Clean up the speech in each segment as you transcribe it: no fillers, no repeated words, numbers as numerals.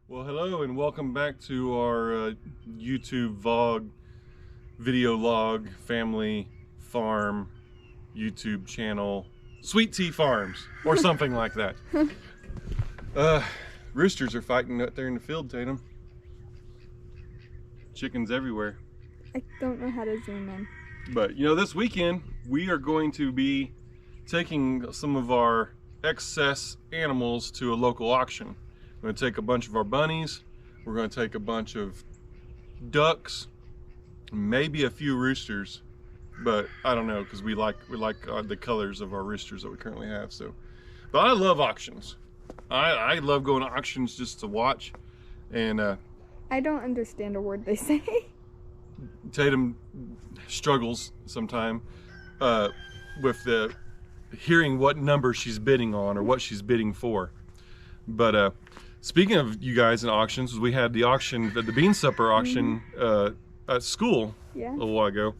Well, hello and welcome back to our YouTube vlog, video log, family farm YouTube channel, Sweet Tea Farms, or something like that. Roosters are fighting out there in the field, Tatum. Chickens everywhere. I don't know how to zoom in. But you know, this weekend we are going to be taking some of our excess animals to a local auction. We're going to take a bunch of our bunnies, we're going to take a bunch of ducks, maybe a few roosters, but I don't know, because we like the colors of our roosters that we currently have. So, but I love auctions. I love going to auctions just to watch. And I don't understand a word they say. Tatum struggles sometime with the hearing what number she's bidding on or what she's bidding for. But speaking of you guys in auctions, we had the auction, the bean supper auction at school a little while ago,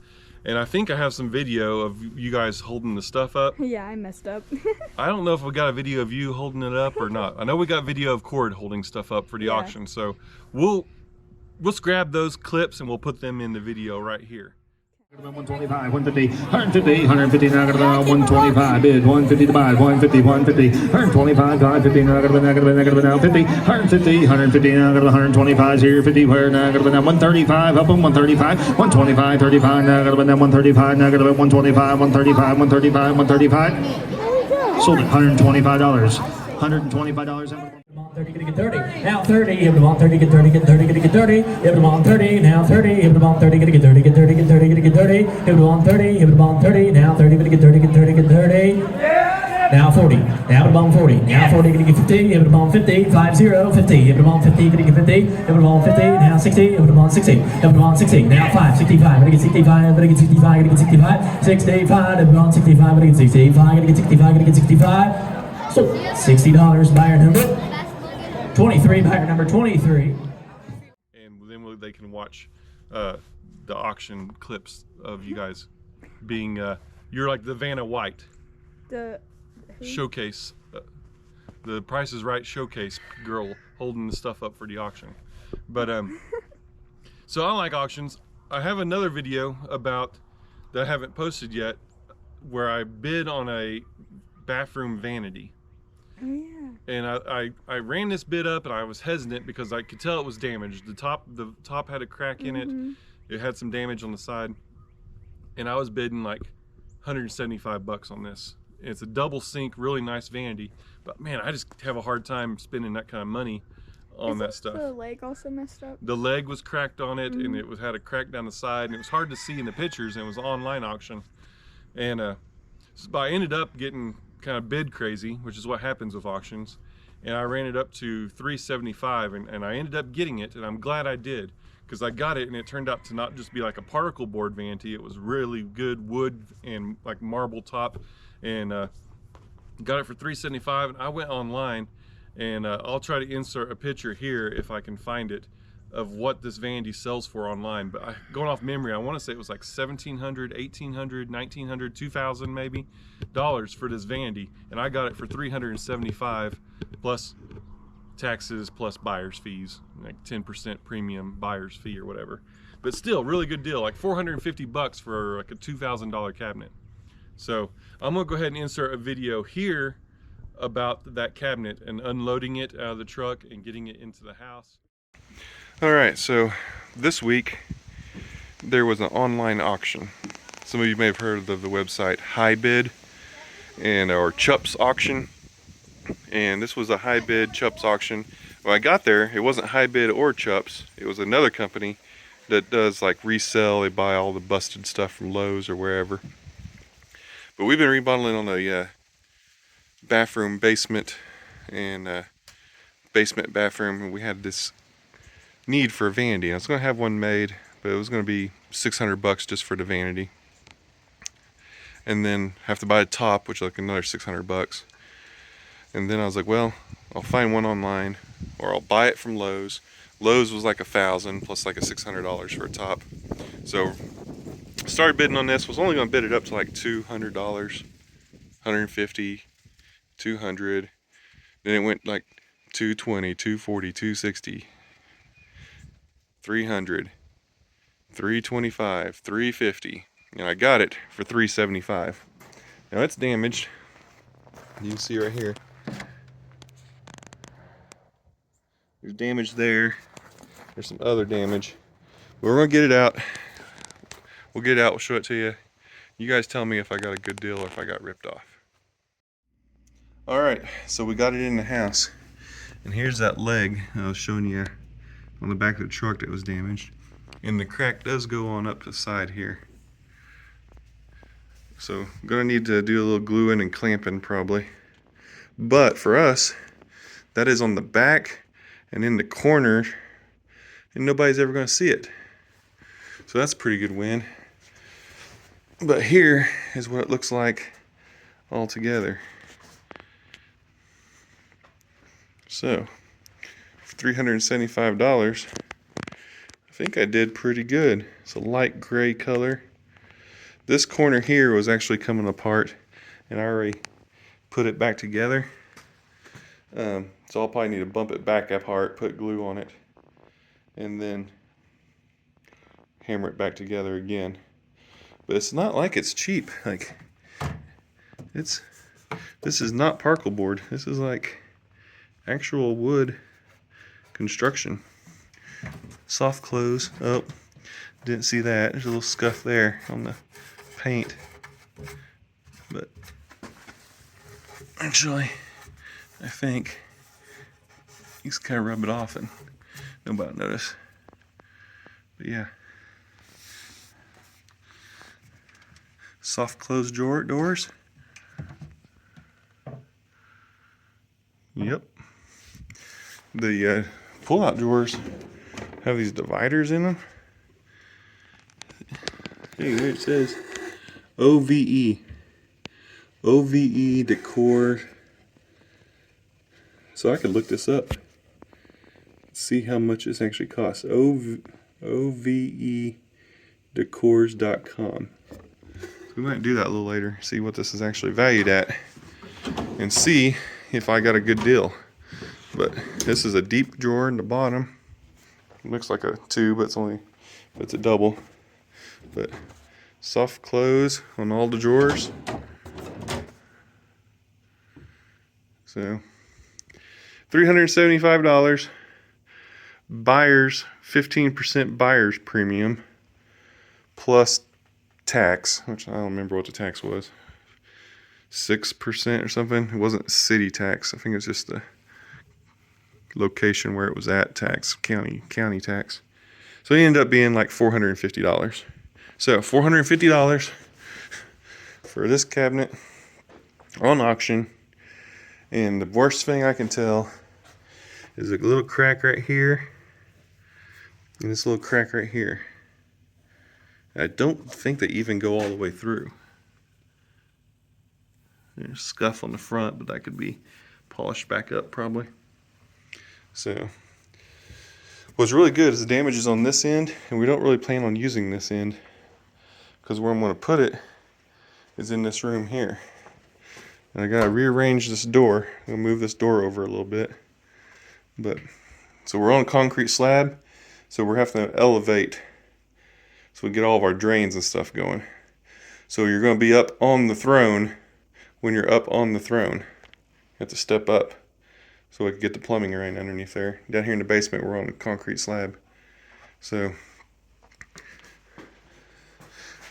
and I think I have some video of you guys holding the stuff up. Yeah, I messed up. I don't know if we got a video of you holding it up or not. I know we got video of Cord holding stuff up for the auction, so let's grab those clips and we'll put them in the video right here. 125, 150, 150, 150, now got about 125, bid 150 to buy, 150, 150, 125, 550, now got about now 50, 150, 150, now got 125 here, 50, where now got about 135, up on 135, 125, 35, now got about 135, now got about 125, 135, 135, 135. Sold it $125, $125. 30, gonna get 30. Now 30, hit them on 30, get 30, get 30, get 30. Hit them on 30, now 30, hit them on 30, get 30, get 30, get 30, get 30. Hit them on 30, hit them on 30, now 30, gonna get 30, get 30, get 30. Now 40, now hit them on 40, now 40, gonna get 50, hit them on 50, 50, 50, hit them on 50, gonna get 50, hit them on 50, now 60, hit them on 60, hit them on 60, now 5, 65, gonna get 65, gonna get 65, gonna get 65, 65, hit them on 65, gonna get 65, gonna get 65, gonna get 65. So $60 buyer number 23, buyer number 23. And then they can watch the auction clips of you guys being, you're like the Vanna White showcase, the Price is Right showcase girl holding the stuff up for the auction. But so I like auctions. I have another video about that I haven't posted yet where I bid on a bathroom vanity. Oh yeah. And I ran this bid up and I was hesitant because I could tell it was damaged. The top had a crack in it. It had some damage on the side. And I was bidding like 175 bucks on this. And it's a double sink, really nice vanity. But man, I just have a hard time spending that kind of money on that stuff. The leg also messed up? The leg was cracked on it and it had a crack down the side and it was hard to see in the pictures, and it was an online auction. And so I ended up getting kind of bid crazy, which is what happens with auctions, and I ran it up to $375, and I ended up getting it, and I'm glad I did, because I got it and it turned out to not just be like a particle board vanity. It was really good wood and like marble top, and got it for $375. And I went online, and I'll try to insert a picture here if I can find it of what this vanity sells for online. But going off memory, I want to say it was like $1,700, $1,800, $1,900, $2,000 maybe dollars for this vanity, and I got it for $375 plus taxes plus buyer's fees, like 10% premium buyer's fee or whatever. But still, really good deal, like 450 bucks for like a $2,000 cabinet. So I'm gonna go ahead and insert a video here about that cabinet and unloading it out of the truck and getting it into the house. Alright, so this week there was an online auction. Some of you may have heard of the website High Bid or Chups Auction. And this was a High Bid Chups auction. When I got there, it wasn't High Bid or Chups. It was another company that does like resell. They buy all the busted stuff from Lowe's or wherever. But we've been remodeling on the bathroom, basement, and basement bathroom, and we had this need for a vanity. I was going to have one made, but it was going to be 600 bucks just for the vanity, and then have to buy a top, which is like another 600 bucks. And then I was like, well, I'll find one online, or I'll buy it from Lowe's. Lowe's was like $1,000 plus like a $600 for a top. So started bidding on this. Was only going to bid it up to like $200, 150, 200. Then it went like 220, 240, 260, 300, 325, 350, and I got it for 375. Now it's damaged. You can see right here. There's damage there. There's some other damage. But we're gonna get it out. We'll get it out, we'll show it to you. You guys tell me if I got a good deal or if I got ripped off. Alright, so we got it in the house. And here's that leg I was showing you on the back of the truck that was damaged. And the crack does go on up the side here. So I'm gonna need to do a little gluing and clamping probably. But for us, that is on the back and in the corner, and nobody's ever gonna see it. So that's a pretty good win. But here is what it looks like all together. So, for $375, I think I did pretty good. It's a light gray color. This corner here was actually coming apart, and I already put it back together. So I'll probably need to bump it back apart, put glue on it, and then hammer it back together again. But it's not like it's cheap. Like, this is not particle board. This is like actual wood construction. Soft close. Oh, didn't see that. There's a little scuff there on the paint. But actually, I think you just kind of rub it off and nobody will notice. But yeah. Soft close doors. Yep. The pull-out drawers have these dividers in them. Hey, here it says OVE. OVE Decor. So I could look this up. See how much this actually costs. OVEDecors.com. We might do that a little later, see what this is actually valued at, and see if I got a good deal. But this is a deep drawer in the bottom. It looks like a 2, but it's a double. But soft close on all the drawers. So $375. Buyers, 15% buyer's premium plus tax, which I don't remember what the tax was, 6% or something. It wasn't city tax. I think it's just the location where it was at tax, county tax. So it ended up being like $450. So $450 for this cabinet on auction. And the worst thing I can tell is a little crack right here and this little crack right here. I don't think they even go all the way through. There's a scuff on the front, but that could be polished back up probably. So what's really good is the damage is on this end, and we don't really plan on using this end because where I'm going to put it is in this room here. And I got to rearrange this door. I'm going to move this door over a little bit. But so we're on a concrete slab, so we're having to elevate so we get all of our drains and stuff going. So you're going to be up on the throne. When you're up on the throne, you have to step up so we can get the plumbing right underneath there. Down here in the basement, we're on a concrete slab. So,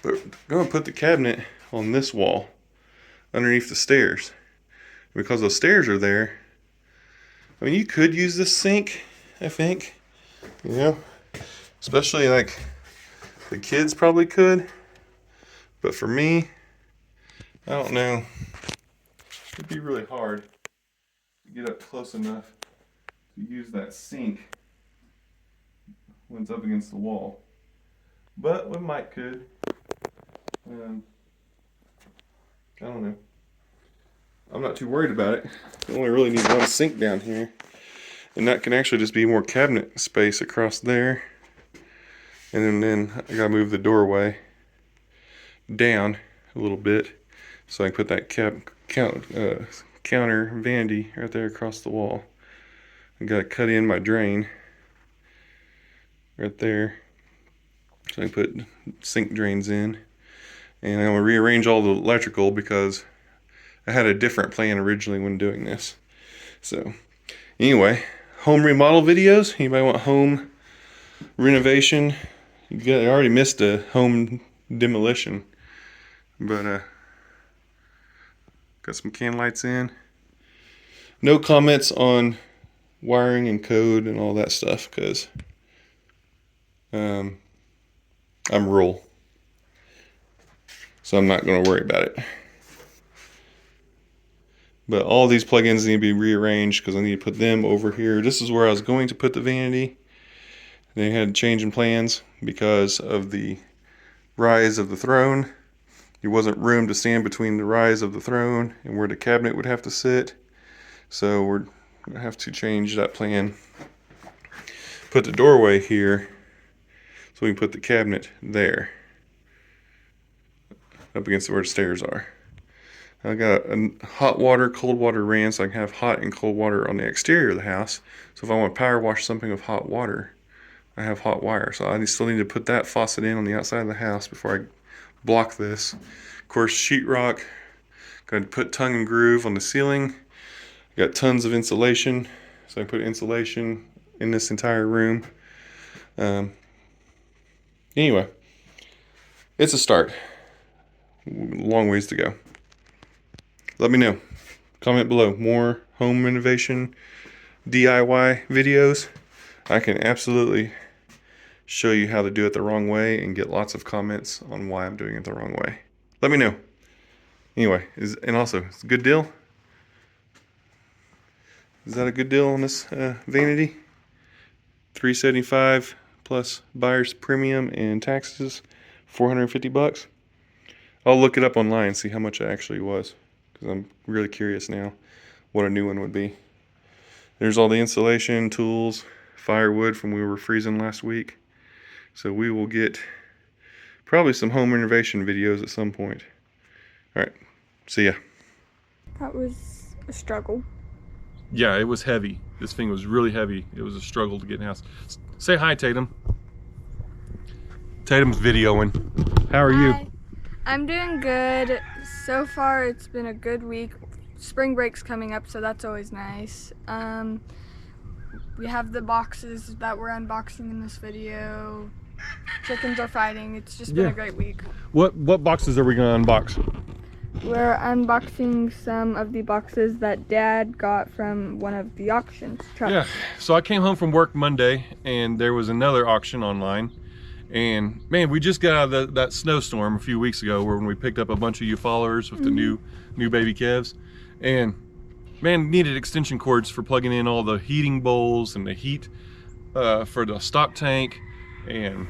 but I'm going to put the cabinet on this wall underneath the stairs. Because those stairs are there, I mean, you could use this sink, I think. You know, especially like the kids probably could, but for me, I don't know. It'd be really hard to get up close enough to use that sink when it's up against the wall. But we might could. I don't know. I'm not too worried about it. I only really need one sink down here. And that can actually just be more cabinet space across there. And then I gotta move the doorway down a little bit so I can put that counter vanity right there across the wall. I got to cut in my drain right there. So I put sink drains in. And I'm going to rearrange all the electrical because I had a different plan originally when doing this. So anyway, home remodel videos. Anybody want home renovation? I already missed a home demolition. But got some can lights in. No comments on wiring and code and all that stuff because I'm rural. So I'm not going to worry about it. But all these plugins need to be rearranged because I need to put them over here. This is where I was going to put the vanity. They had a change in plans because of the rise of the throne. There wasn't room to stand between the rise of the throne and where the cabinet would have to sit. So we're going to have to change that plan. Put the doorway here so we can put the cabinet there. Up against where the stairs are. I got a hot water, cold water ran so I can have hot and cold water on the exterior of the house. So if I want to power wash something with hot water, I have hot wire. So I still need to put that faucet in on the outside of the house before I block this. Of course, sheetrock. Going to put tongue and groove on the ceiling. Got tons of insulation, so I put insulation in this entire room. Anyway, it's a start. Long ways to go. Let me know. Comment below. More home renovation DIY videos. I can absolutely show you how to do it the wrong way and get lots of comments on why I'm doing it the wrong way. Let me know. Anyway, and also, it's a good deal. Is that a good deal on this vanity? $375 plus buyer's premium and taxes, $450. I'll look it up online and see how much it actually was, because I'm really curious now what a new one would be. There's all the insulation, tools, firewood from we were freezing last week. So we will get probably some home renovation videos at some point. All right, see ya. That was a struggle. Yeah, it was heavy. This thing was really heavy. It was a struggle to get in the house. Say hi, Tatum. Tatum's videoing. How are you? Hi. I'm doing good. So far, it's been a good week. Spring break's coming up, so that's always nice. We have the boxes that we're unboxing in this video. Chickens are fighting. It's just been a great week. What boxes are we gonna unbox? We're unboxing some of the boxes that Dad got from one of the auctions. Yeah, so I came home from work Monday and there was another auction online. And man, we just got out of that snowstorm a few weeks ago when we picked up a bunch of you followers with the new baby calves. And man, needed extension cords for plugging in all the heating bowls and the heat for the stock tank and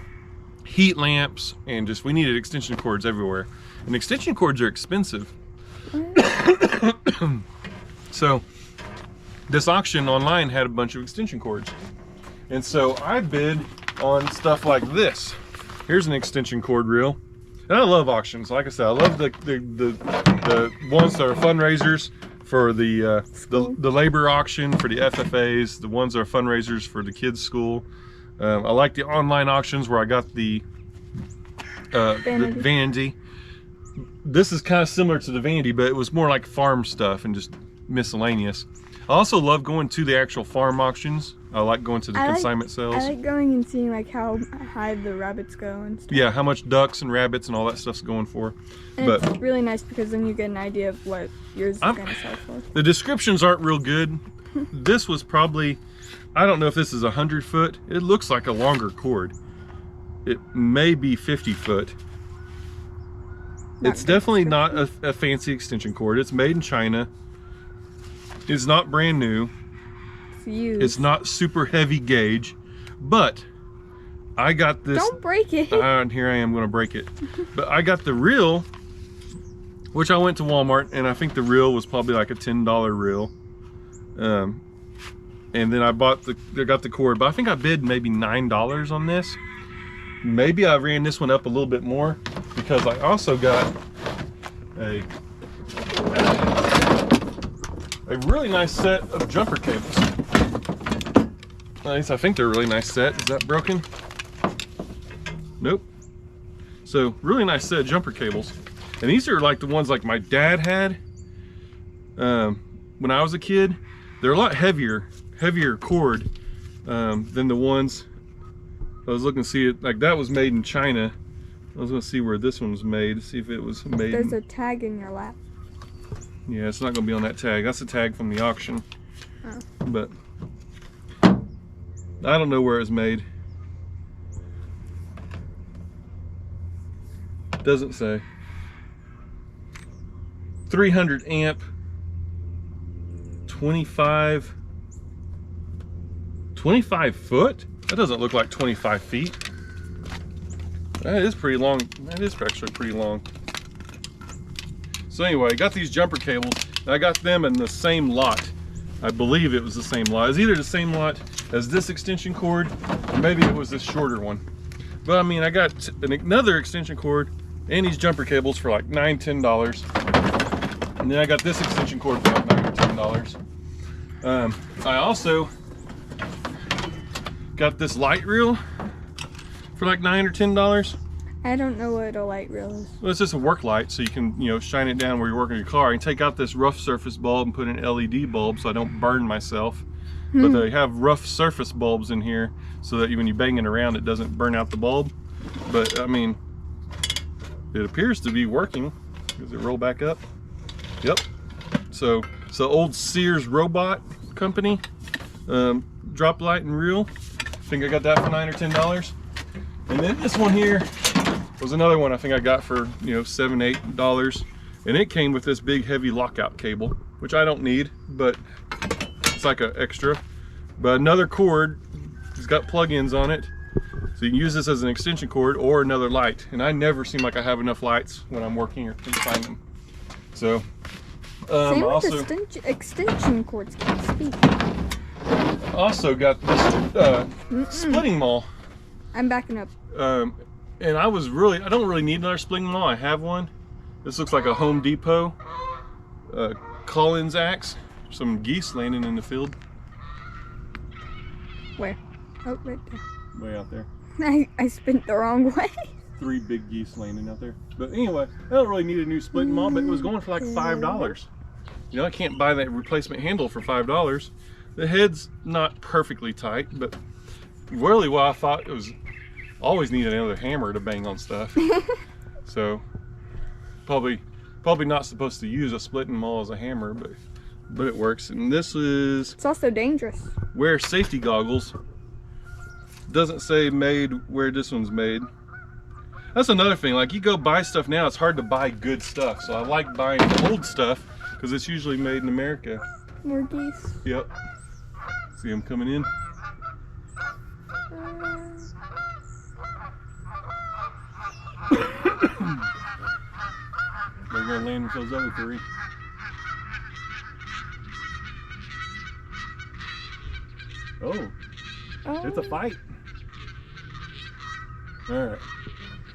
heat lamps, and just we needed extension cords everywhere. And extension cords are expensive. So this auction online had a bunch of extension cords. And so I bid on stuff like this. Here's an extension cord reel. And I love auctions. Like I said, I love the ones that are fundraisers for the labor auction, for the FFAs, the ones that are fundraisers for the kids' school. I like the online auctions where I got the vanity. This is kind of similar to the vanity, but it was more like farm stuff and just miscellaneous. I also love going to the actual farm auctions. I like going to the consignment sales. I like going and seeing like how high the rabbits go and stuff. Yeah, how much ducks and rabbits and all that stuff's going for. And but it's really nice because then you get an idea of what yours is going to sell for. The descriptions aren't real good. This was probably, I don't know if this is 100 foot. It looks like a longer cord. It may be 50 foot. It's definitely not a fancy extension cord. It's made in China. It's not brand new. It's used. It's not super heavy gauge, but I got this. Don't break it. And here I am going to break it. But I got the reel, which I went to Walmart, and I think the reel was probably like a $10 reel. And then I got the cord, but I think I bid maybe $9 on this. Maybe I ran this one up a little bit more because I also got a really nice set of jumper cables. At least I think they're a really nice set. Is that broken? Nope. So really nice set of jumper cables. And these are like the ones like my dad had when I was a kid. They're a lot heavier cord than the ones I was looking to see. It like that was made in China. I was gonna see where this one was made, see if it was made. There's a tag in your lap. Yeah, it's not gonna be on that tag. That's a tag from the auction. Oh. But I don't know where it was made. Doesn't say. 300 amp, 25 foot? That doesn't look like 25 feet. That is pretty long. That is actually pretty long. So anyway, I got these jumper cables. And I got them in the same lot. I believe it was the same lot. It was either the same lot as this extension cord, or maybe it was this shorter one. But I mean, I got another extension cord and these jumper cables for like $9, $10. And then I got this extension cord for like $9 or $10. I also got this light reel for like $9 or $10. I don't know what a light reel is. Well, it's just a work light, so you can, you know, shine it down where you're working your car. I can take out this rough surface bulb and put an LED bulb so I don't burn myself. But they have rough surface bulbs in here so that when you bang it around, it doesn't burn out the bulb. But I mean, it appears to be working. Does it roll back up? Yep. So old Sears robot company, drop light and reel. I think I got that for $9 or $10. And then this one here was another one I think I got for, you know, $7, $8. And it came with this big heavy lockout cable, which I don't need, but it's like an extra. But another cord, it's got plug-ins on it. So you can use this as an extension cord or another light. And I never seem like I have enough lights when I'm working or can find them. So, Same with extension cords, can't speak. Also got this splitting maul. I'm backing up. And I don't really need another splitting maul. I have one. This looks like a Home Depot Collins axe. Some geese landing in the field. Where? Oh, right there. Way out there. I spent the wrong way. 3 big geese landing out there. But anyway, I don't really need a new splitting maul, but it was going for like $5. You know, I can't buy that replacement handle for $5. The head's not perfectly tight, but really what I thought it was, always needed another hammer to bang on stuff. So probably not supposed to use a splitting maul as a hammer, but it works. And this is, It's also dangerous. wear safety goggles. Doesn't say made where this one's made. That's another thing, like you go buy stuff now, it's hard to buy good stuff. So I like buying the old stuff because it's usually made in America. More geese. Yep. See them coming in. They're gonna land with those other 3. Oh, it's a fight. All right.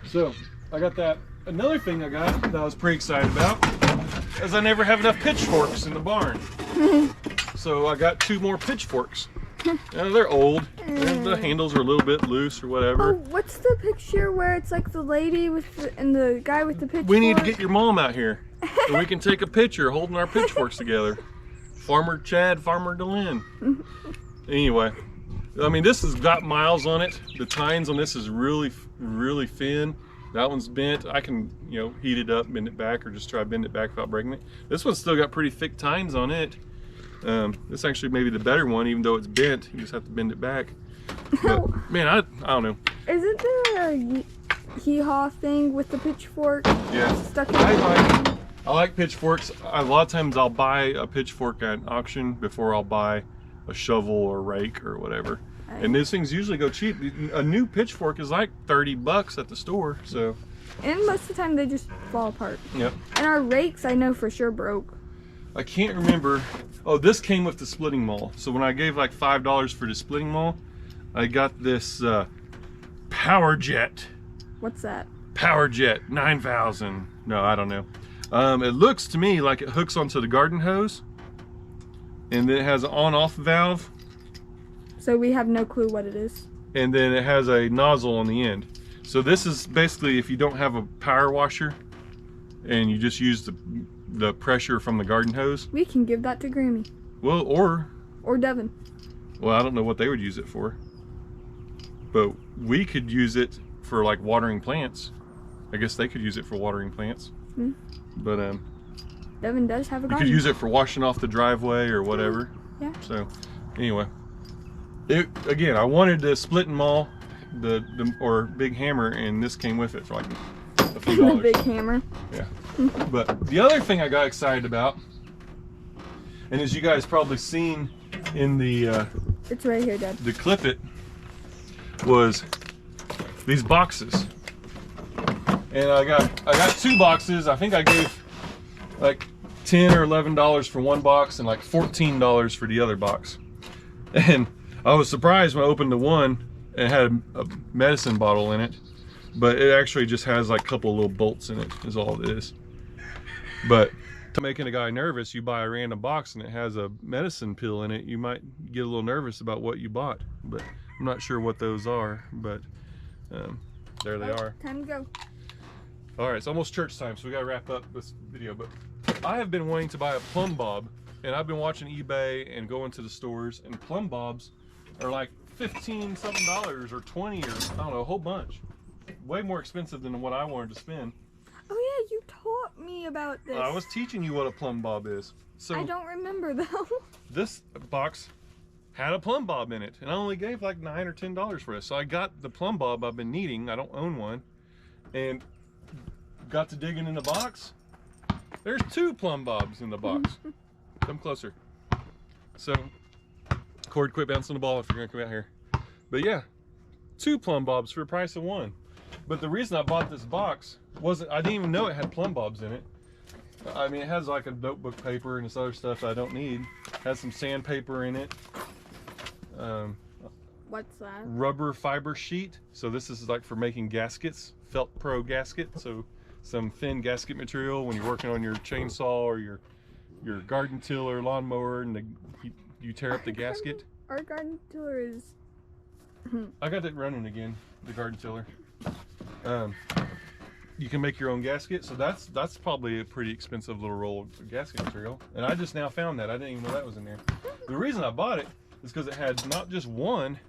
So I got that. Another thing I got that I was pretty excited about is I never have enough pitchforks in the barn. So I got 2 more pitchforks. Now, they're old. The handles are a little bit loose or whatever. Oh, what's the picture where it's like the lady with and the guy with the pitchfork? We need to get your mom out here, and we can take a picture holding our pitchforks together. Farmer Chad, Farmer Delin. Anyway, I mean, this has got miles on it. The tines on this is really, really thin. That one's bent. I can, you know, heat it up, bend it back, or just try to bend it back without breaking it. This one's still got pretty thick tines on it. This actually may be the better one, even though it's bent. You just have to bend it back. But, man, I don't know. Isn't there a hee-haw thing with the pitchfork? Yeah. Stuck in I like pitchforks. A lot of times I'll buy a pitchfork at an auction before I'll buy a shovel or rake or whatever. And these things usually go cheap. A new pitchfork is like $30 at the store. So. And most of the time they just fall apart. Yep. And our rakes, I know for sure, broke. I can't remember. Oh, this came with the splitting maul. So when I gave like $5 for the splitting maul, I got this Power Jet. What's that? Power Jet 9000. No, I don't know. It looks to me like it hooks onto the garden hose, and then it has an on-off valve. So we have no clue what it is. And then it has a nozzle on the end. So this is basically if you don't have a power washer and you just use the pressure from the garden hose. We can give that to Grammy. Well, or Devin. Well, I don't know what they would use it for. But we could use it for like watering plants. I guess they could use it for watering plants. Hmm. But Devin does have a you garden. could use it for washing off the driveway or whatever. Yeah. So anyway, again, I wanted to split and maul or big hammer, and this came with it for like a few The dollars. big hammer. Yeah. But the other thing I got excited about, and as you guys probably seen in the It's right here, Dad. the clip it, was these boxes. And I got 2 boxes. I think I gave like $10 or $11 for one box and like $14 for the other box. And I was surprised when I opened the one and it had a medicine bottle in it, but it actually just has like a couple of little bolts in it is all it is. But to making a guy nervous, you buy a random box and it has a medicine pill in it, you might get a little nervous about what you bought. But I'm not sure what those are, but there they are. Time to go. All right, it's almost church time, so we gotta wrap up this video. But I have been wanting to buy a plumb bob, and I've been watching eBay and going to the stores, and plumb bobs are like $15 something or 20 or I don't know, a whole bunch. Way more expensive than what I wanted to spend. Oh yeah, you taught me about this. I was teaching you what a plumb bob is. So I don't remember though. this box had a plumb bob in it, and I only gave like $9 or $10 for it. So I got the plumb bob I've been needing. I don't own one, and got to digging in the box. There's 2 plumb bobs in the box. Come closer. So, Cord, quit bouncing the ball if you're gonna come out here. But yeah, 2 plumb bobs for the price of 1. But the reason I bought this box wasn't, I didn't even know it had plumb bobs in it. I mean, it has like a notebook paper and this other stuff I don't need. It has some sandpaper in it. What's that? Rubber fiber sheet. So this is like for making gaskets, Felt Pro gasket. So some thin gasket material when you're working on your chainsaw or your garden tiller, lawnmower, and you tear up the gasket. Our garden tiller is. I got it running again, the garden tiller. You can make your own gasket, so that's probably a pretty expensive little roll of gasket material. And I just now found that. I didn't even know that was in there. The reason I bought it is because it had not just 1,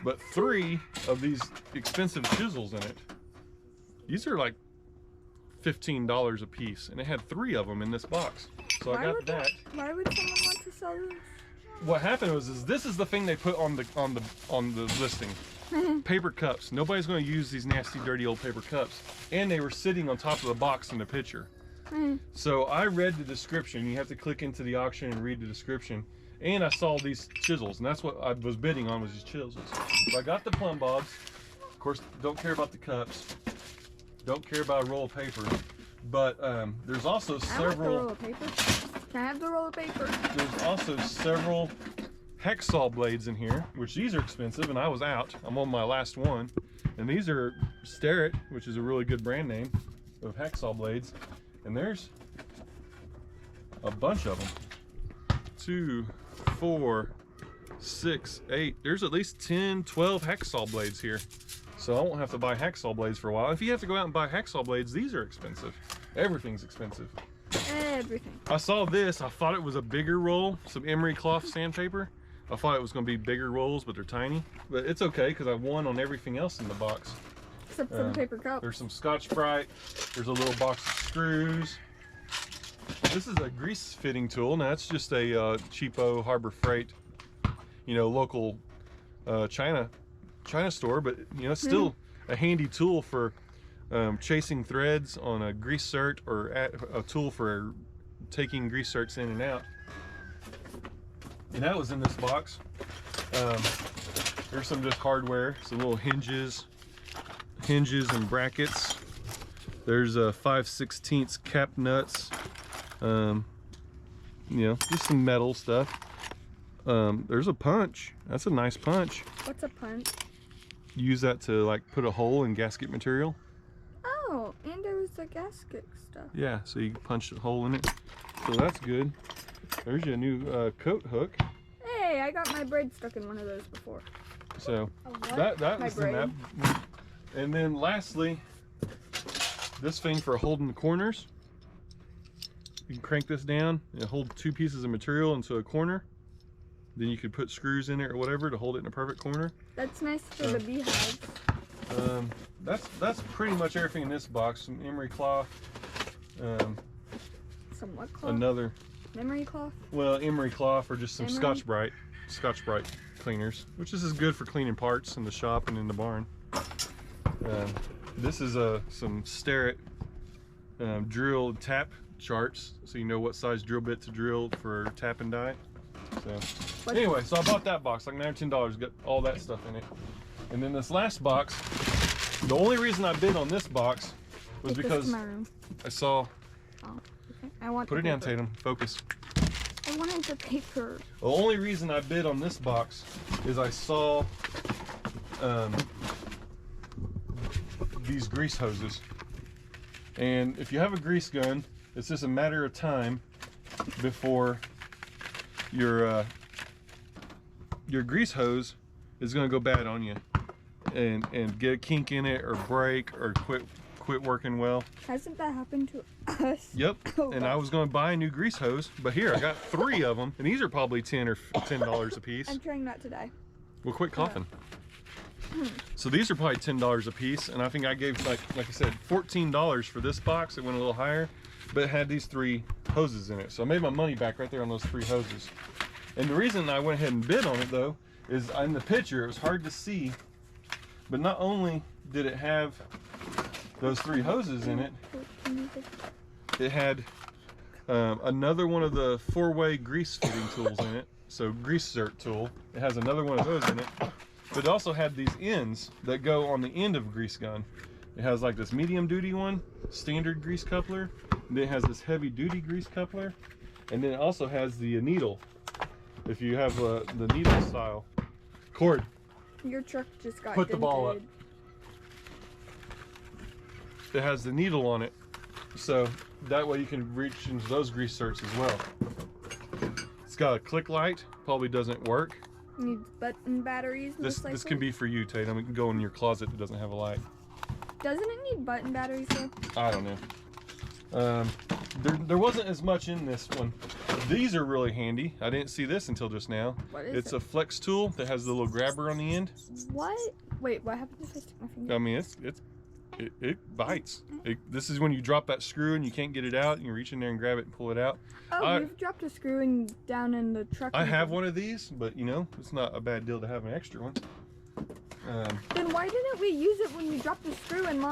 but 3 of these expensive chisels in it. These are like $15 a piece, and it had 3 of them in this box. So I got that. Why would someone want to sell this? What happened was this is the thing they put on the listing. Paper cups. Nobody's going to use these nasty, dirty old paper cups, and they were sitting on top of the box in the picture. So I read the description. You have to click into the auction and read the description. And I saw these chisels, and that's what I was bidding on, was these chisels. So I got the plumb bobs. Of course, don't care about the cups. Don't care about a roll of paper. But there's also several. I want the roll of paper. Can I have the roll of paper? There's also several hacksaw blades in here, which these are expensive, and I was out. I'm on my last one. And these are Starrett, which is a really good brand name of hacksaw blades. And there's a bunch of them. 2, 4, 6, 8. There's at least 10, 12 hacksaw blades here. So I won't have to buy hacksaw blades for a while. If you have to go out and buy hacksaw blades, these are expensive. Everything's expensive. Everything. I saw this. I thought it was a bigger roll, some emery cloth sandpaper. I thought it was going to be bigger rolls, but they're tiny. But it's okay because I won on everything else in the box. Except for the paper cup. There's some Scotch-Brite. There's a little box of screws. This is a grease fitting tool. Now that's just a cheapo Harbor Freight, you know, local China store, but you know, still a handy tool for chasing threads on a grease cert, or a tool for taking grease certs in and out. And that was in this box. There's some just hardware, some little hinges and brackets. There's a 5/16 cap nuts. You know, just some metal stuff. There's a punch. That's a nice punch. What's a punch? Use that to like put a hole in gasket material. Oh, and there was the gasket stuff. Yeah, so you punch a hole in it. So that's good. There's your new coat hook. Hey, I got my braid stuck in one of those before. So what? that My was in that. And then lastly, this thing for holding the corners. You can crank this down and hold 2 pieces of material into a corner. Then you could put screws in it or whatever to hold it in a perfect corner. That's nice for the beehives. That's pretty much everything in this box. Some emery cloth. Some what cloth? Another. Memory cloth? Well, emery cloth or just some Emery? Scotch Brite cleaners, which is good for cleaning parts in the shop and in the barn. This is some Starrett drill tap charts, so you know what size drill bit to drill for tap and die. So anyway, so I bought that box, like $9 or $10, got all that stuff in it. And then this last box, the only reason I bid on this box was because I saw. Oh, okay. I want. Put it down, Tatum. Focus. I wanted the paper. The only reason I bid on this box is I saw these grease hoses. And if you have a grease gun, it's just a matter of time before your grease hose is going to go bad on you and get a kink in it or break or quit working well. Hasn't that happened to us? Yep. Oh, and I was going to buy a new grease hose, but here I got 3 of them, and these are probably $10 a piece. I'm trying not to die. Well, quit coughing. So these are probably $10 a piece, and I think I gave, like I said, $14 for this box. It went a little higher, but it had these 3 hoses in it. So I made my money back right there on those 3 hoses. And the reason I went ahead and bid on it, though, is in the picture it was hard to see, but not only did it have those 3 hoses in it, it had another one of the 4-way grease fitting tools in it. So grease zert tool, it has another one of those in it. But it also had these ends that go on the end of a grease gun. It has like this medium duty one, standard grease coupler, and then it has this heavy duty grease coupler, and then it also has the needle. If you have the needle style cord. Your truck just got Put the ball up. It has the needle on it, so that way you can reach into those grease zerts as well. It's got a click light, probably doesn't work. Needs button batteries. This can be for you, Tatum. It can go in your closet that doesn't have a light. Doesn't it need button batteries though? I don't know. There wasn't as much in this one. These are really handy. I didn't see this until just now. What is It's it? a flex tool that has the little grabber on the end. What? Wait, what happened if I stick my finger? I mean, it bites. This is when you drop that screw and you can't get it out, and you reach in there and grab it and pull it out. Oh, you've dropped a screw down in the truck. I have one of these, but you know, it's not a bad deal to have an extra one. Then why didn't we use it when we dropped the screw in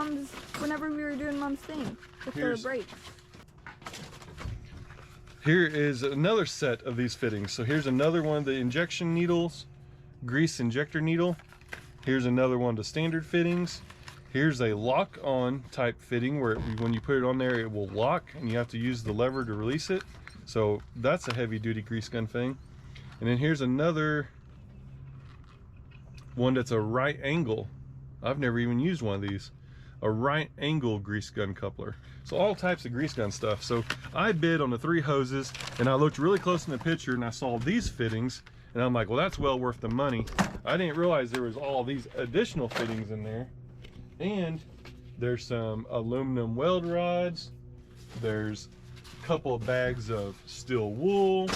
whenever we were doing Mom's thing with the brakes? Here is another set of these fittings. So here's another one of the injection needles, grease injector needle. Here's another one of the standard fittings. Here's a lock-on type fitting where when you put it on there, it will lock and you have to use the lever to release it. So that's a heavy-duty grease gun thing. And then here's another one that's a right angle. I've never even used one of these. A right angle grease gun coupler. So all types of grease gun stuff. So I bid on the 3 hoses, and I looked really close in the picture and I saw these fittings, and I'm like, well, that's well worth the money. I didn't realize there was all these additional fittings in there. And there's some aluminum weld rods. There's a couple of bags of steel wool.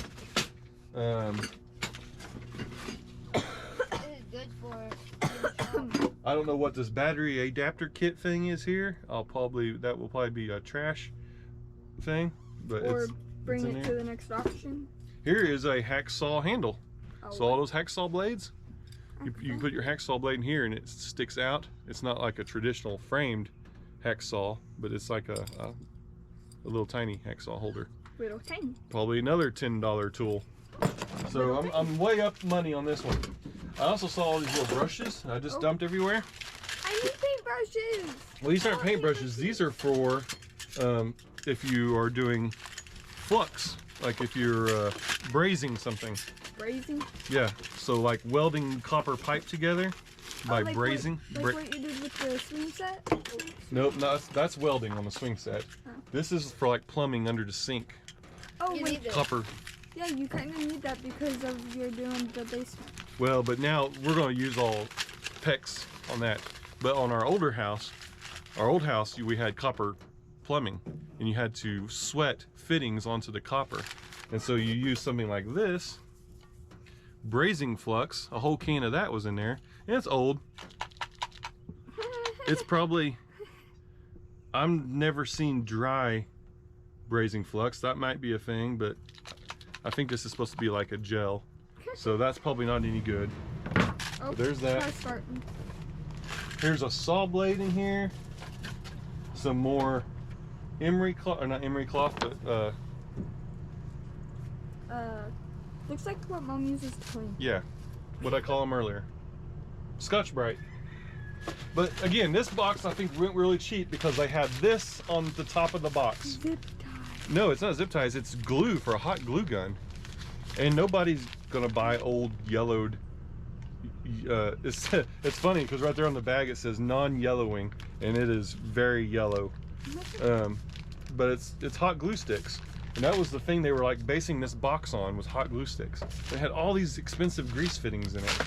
I don't know what this battery adapter kit thing is here. That will probably be a trash thing, but or bring it to the next auction. Here is a hacksaw handle. So all those hacksaw blades, you can put your hacksaw blade in here and it sticks out. It's not like a traditional framed hacksaw, but it's like a little tiny hacksaw holder. Little tiny. Probably another $10 tool. So I'm way up money on this one. I also saw all these little brushes I just dumped everywhere. I need paintbrushes. Well, these aren't paintbrushes. These are for if you are doing flux, like if you're brazing something. Brazing? Yeah, so like welding copper pipe together by like brazing. What you did with the swing set? Nope, no, that's welding on the swing set. Oh. This is for like plumbing under the sink. Oh, wait. Copper Yeah, you kind of need that because of you're doing the basement. Well, but now we're going to use all PEX on that. But on our old house, we had copper plumbing, and you had to sweat fittings onto the copper. And so you use something like this, brazing flux, a whole can of that was in there, and it's old. It's probably, I've never seen dry brazing flux. That might be a thing, but I think this is supposed to be like a gel. So that's probably not any good. Oh, there's that. try starting. Here's a saw blade in here. Some more emery cloth, or not emery cloth, but looks like what Mom uses to clean. yeah, what I call them earlier. Scotch-Brite. But again, this box I think went really cheap because they had this on the top of the box. Zip tie. No, it's not zip ties, it's glue for a hot glue gun. And nobody's gonna buy old yellowed, it's funny because right there on the bag it says non-yellowing, and it is very yellow. But it's hot glue sticks. And that was the thing they were like basing this box on, was hot glue sticks. They had all these expensive grease fittings in it.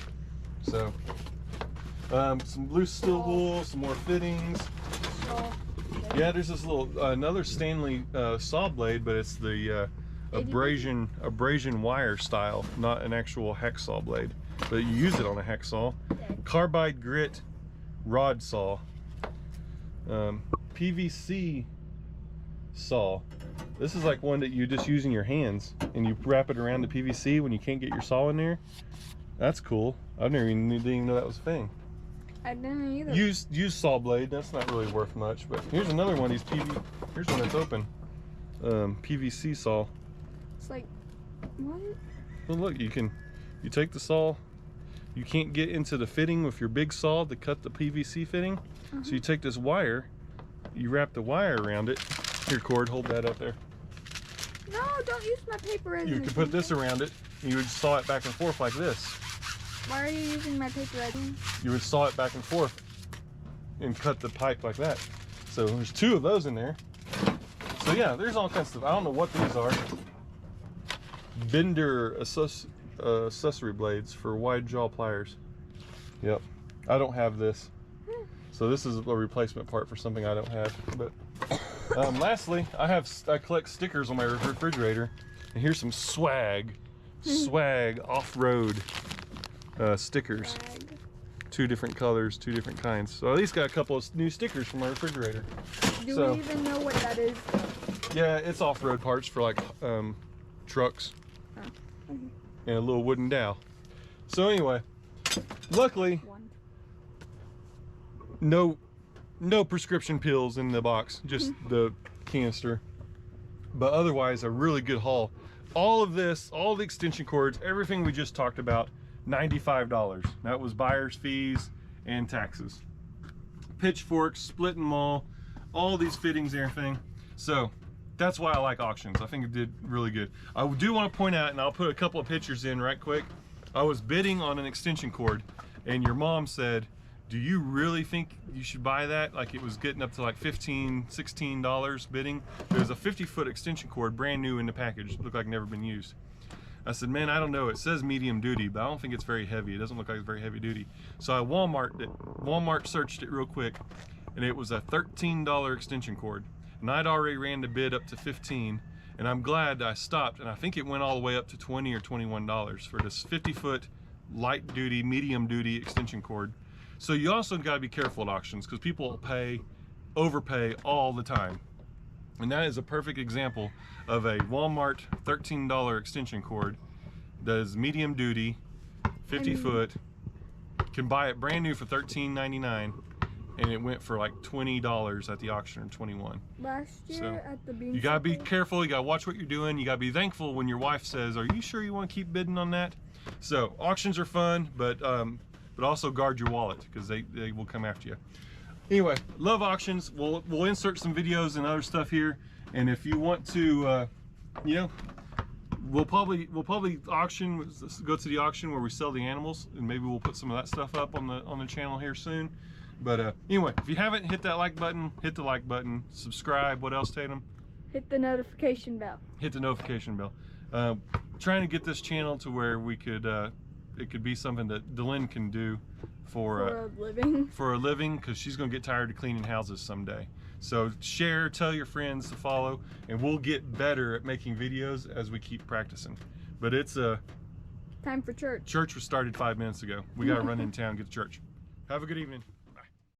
So, some loose steel wool, some more fittings. Yeah, there's this little, another Stanley saw blade, but it's the abrasion wire style, not an actual hacksaw blade. But you use it on a hacksaw. Carbide grit rod saw. PVC saw. This is like one that you just use in your hands and you wrap it around the PVC when you can't get your saw in there. That's cool. I didn't even know that was a thing. I didn't either. Use saw blade. That's not really worth much. But here's another one. Here's one that's open. PVC saw. It's like, what? Well, look, you take the saw. You can't get into the fitting with your big saw to cut the PVC fitting. So you take this wire, you wrap the wire around it. Here, cord, hold that up there. No, don't use my paper as You can put this around it, and you would saw it back and forth like this. Why are you using my paper as You would saw it back and forth and cut the pipe like that. So there's two of those in there. So yeah, there's all kinds of stuff. I don't know what these are. Bender accessory blades for wide jaw pliers. Yep, I don't have this. So this is a replacement part for something I don't have. But lastly, I collect stickers on my refrigerator, and here's some swag off-road stickers. Two different colors, two different kinds. So I at least got a couple of new stickers for my refrigerator. Do we even know what that is? Yeah, it's off-road parts for like trucks. Oh, okay. And a little wooden dowel. So anyway, luckily, no prescription pills in the box, just the canister. But otherwise, a really good haul. All of this, all the extension cords, everything we just talked about, $95. That was buyer's fees and taxes. Pitchforks, split and maul, all these fittings and everything. So that's why I like auctions. I think it did really good. I do want to point out, and I'll put a couple of pictures in right quick. I was bidding on an extension cord, and your mom said, do you really think you should buy that? Like it was getting up to like $15, $16 bidding. It was a 50-foot extension cord, brand new in the package. Looked like never been used. I said, man, I don't know. It says medium duty, but I don't think it's very heavy. It doesn't look like it's very heavy duty. So I Walmart searched it real quick, and it was a $13 extension cord. And I'd already ran the bid up to $15, and I'm glad I stopped, and I think it went all the way up to $20 or $21 for this 50-foot light duty, medium duty extension cord. So you also got to be careful at auctions because people overpay all the time. And that is a perfect example of a Walmart $13 extension cord that is medium duty, 50 foot, can buy it brand new for $13.99, and it went for like $20 at the auction, or $21. Last year at the bean You gotta be circle. careful, you gotta watch what you're doing, you gotta be thankful when your wife says, are you sure you want to keep bidding on that? So auctions are fun, but also guard your wallet because they will come after you. Anyway, love auctions. We'll insert some videos and other stuff here, and if you want to, you know, we'll probably auction, go to the auction where we sell the animals, and maybe we'll put some of that stuff up on the channel here soon. But anyway, if you haven't hit that like button, hit the like button. Subscribe. What else, Tatum? Hit the notification bell. Hit the notification bell. trying to get this channel to where we could, it could be something that Delynn can do for a living. For a living, because she's gonna get tired of cleaning houses someday. So share, tell your friends to follow, and we'll get better at making videos as we keep practicing. But it's time for church. Church was started 5 minutes ago. We gotta run in town, get to church. Have a good evening.